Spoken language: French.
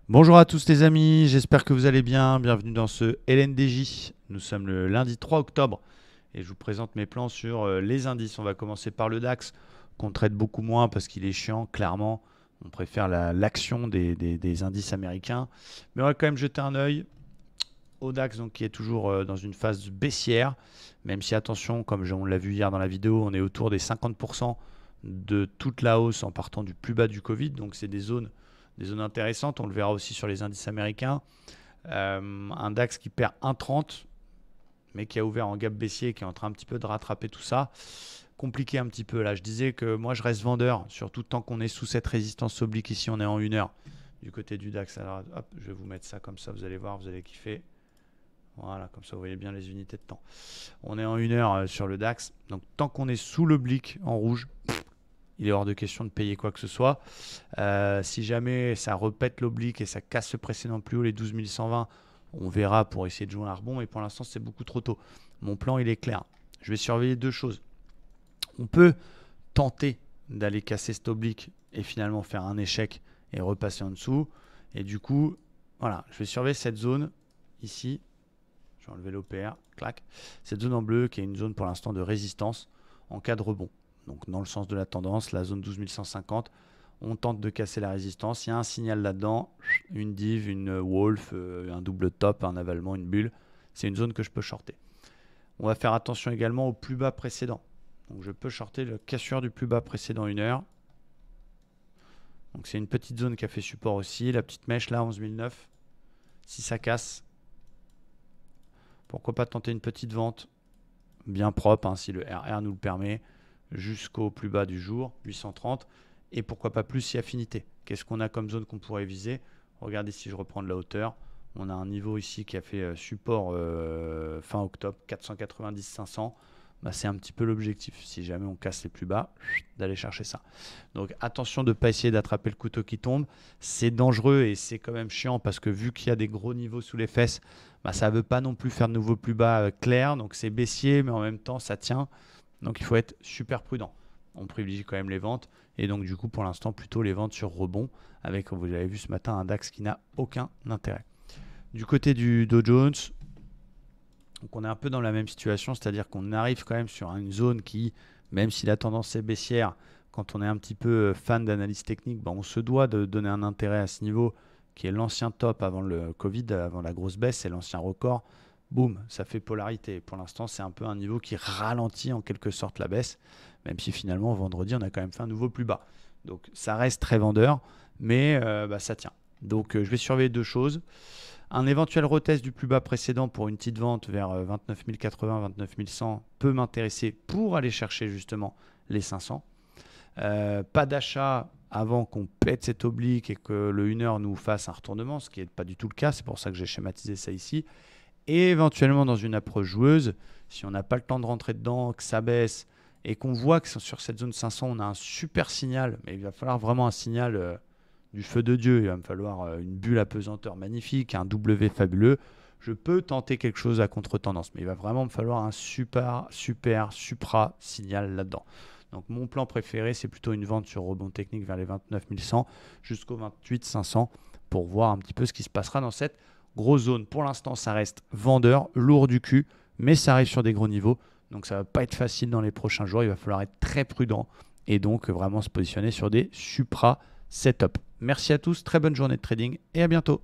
Bonjour à tous les amis, j'espère que vous allez bien. Bienvenue dans ce LNDJ. Nous sommes le lundi 3 octobre et je vous présente mes plans sur les indices. On va commencer par le DAX qu'on traite beaucoup moins parce qu'il est chiant, clairement. On préfère l'action des indices américains. Mais on va quand même jeter un œil au DAX donc, qui est toujours dans une phase baissière. Même si, attention, comme on l'a vu hier dans la vidéo, on est autour des 50% de toute la hausse en partant du plus bas du Covid. Donc c'est des zones intéressantes. On le verra aussi sur les indices américains. Un DAX qui perd 1,30 mais qui a ouvert en gap baissier, qui est en train un petit peu de rattraper tout ça. Compliqué un petit peu là. Je disais que moi je reste vendeur, surtout tant qu'on est sous cette résistance oblique. Ici on est en 1 heure du côté du DAX. Alors hop, je vais vous mettre ça comme ça, vous allez voir, vous allez kiffer. Voilà, comme ça vous voyez bien les unités de temps. On est en 1 heure sur le DAX. Donc tant qu'on est sous l'oblique en rouge, il est hors de question de payer quoi que ce soit. Si jamais ça repète l'oblique et ça casse le précédent plus haut, les 12 120, on verra pour essayer de jouer un rebond. Mais pour l'instant, c'est beaucoup trop tôt. Mon plan, il est clair. Je vais surveiller deux choses. On peut tenter d'aller casser cet oblique et finalement faire un échec et repasser en dessous. Et du coup, voilà, je vais surveiller cette zone ici. Je vais enlever l'OPR, clac. Cette zone en bleu qui est une zone pour l'instant de résistance en cas de rebond. Donc dans le sens de la tendance, la zone 12 150, on tente de casser la résistance. Il y a un signal là-dedans, une div, une wolf, un double top, un avalement, une bulle. C'est une zone que je peux shorter. On va faire attention également au plus bas précédent. Donc je peux shorter le cassure du plus bas précédent 1 heure. Donc c'est une petite zone qui a fait support aussi. La petite mèche là, 11 009. Si ça casse, pourquoi pas tenter une petite vente bien propre, hein, si le RR nous le permet, jusqu'au plus bas du jour, 830. Et pourquoi pas plus si affinité. Qu'est-ce qu'on a comme zone qu'on pourrait viser? Regardez si je reprends de la hauteur. On a un niveau ici qui a fait support fin octobre, 490-500. Bah, c'est un petit peu l'objectif. Si jamais on casse les plus bas, d'aller chercher ça. Donc attention de ne pas essayer d'attraper le couteau qui tombe. C'est dangereux et c'est quand même chiant parce que vu qu'il y a des gros niveaux sous les fesses, bah, ça ne veut pas non plus faire de nouveaux plus bas clairs. Donc c'est baissier, mais en même temps ça tient. Donc il faut être super prudent. On privilégie quand même les ventes. Et donc du coup pour l'instant plutôt les ventes sur rebond. Avec, comme vous l'avez vu ce matin, un DAX qui n'a aucun intérêt. Du côté du Dow Jones, donc on est un peu dans la même situation, c'est-à-dire qu'on arrive quand même sur une zone qui, même si la tendance est baissière, quand on est un petit peu fan d'analyse technique, on se doit de donner un intérêt à ce niveau qui est l'ancien top avant le Covid, avant la grosse baisse, c'est l'ancien record. Boum, ça fait polarité. Pour l'instant, c'est un peu un niveau qui ralentit en quelque sorte la baisse, même si finalement, vendredi, on a quand même fait un nouveau plus bas. Donc ça reste très vendeur, mais ça tient. Donc je vais surveiller deux choses. Un éventuel retest du plus bas précédent pour une petite vente vers 29 080, 29 100 peut m'intéresser pour aller chercher justement les 500. Pas d'achat avant qu'on pète cette oblique et que le 1 heure nous fasse un retournement, ce qui n'est pas du tout le cas. C'est pour ça que j'ai schématisé ça ici. Et éventuellement dans une approche joueuse, si on n'a pas le temps de rentrer dedans, que ça baisse et qu'on voit que sur cette zone 500, on a un super signal, mais il va falloir vraiment un signal du feu de Dieu. Il va me falloir une bulle à pesanteur magnifique, un W fabuleux. Je peux tenter quelque chose à contre-tendance, mais il va vraiment me falloir un supra signal là-dedans. Donc mon plan préféré, c'est plutôt une vente sur rebond technique vers les 29 100 jusqu'au 28 500 pour voir un petit peu ce qui se passera dans cette grosse zone. Pour l'instant, ça reste vendeur, lourd du cul, mais ça arrive sur des gros niveaux. Donc ça ne va pas être facile dans les prochains jours. Il va falloir être très prudent et donc vraiment se positionner sur des supra setup. Merci à tous, très bonne journée de trading et à bientôt.